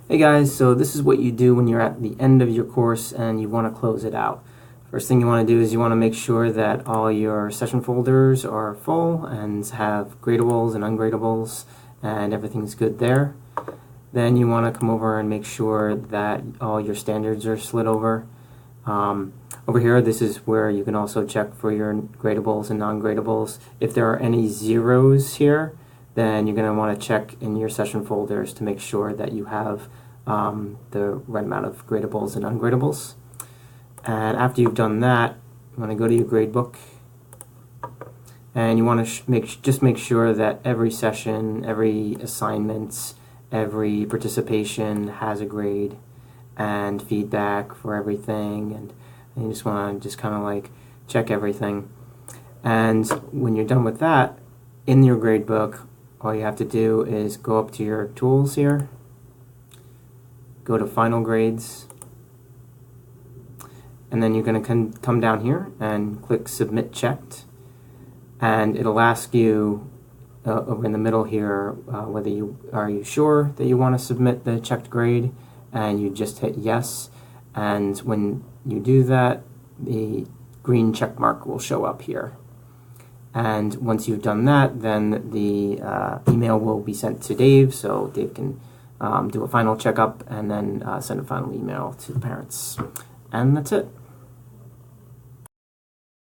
Hey guys, so this is what you do when you're at the end of your course and you want to close it out. First thing you want to do is you want to make sure that all your session folders are full and have gradables and ungradables and everything's good there. Then you want to come over and make sure that all your standards are slid over. Over here, this is where you can also check for your gradables and non-gradables. If there are any zeros here, then you're going to want to check in your session folders to make sure that you have the right amount of gradables and ungradables. And after you've done that, you want to go to your gradebook, and you want to just make sure that every session, every assignment, every participation has a grade and feedback for everything, and you just want to kind of like check everything. And when you're done with that, in your gradebook, all you have to do is go up to your tools here, go to final grades, and then you're going to come down here and click submit checked, and it'll ask you over in the middle here whether are you sure that you want to submit the checked grade, and you just hit yes. And when you do that, the green check mark will show up here. And once you've done that, then the email will be sent to Dave, so Dave can do a final checkup and then send a final email to the parents. And that's it.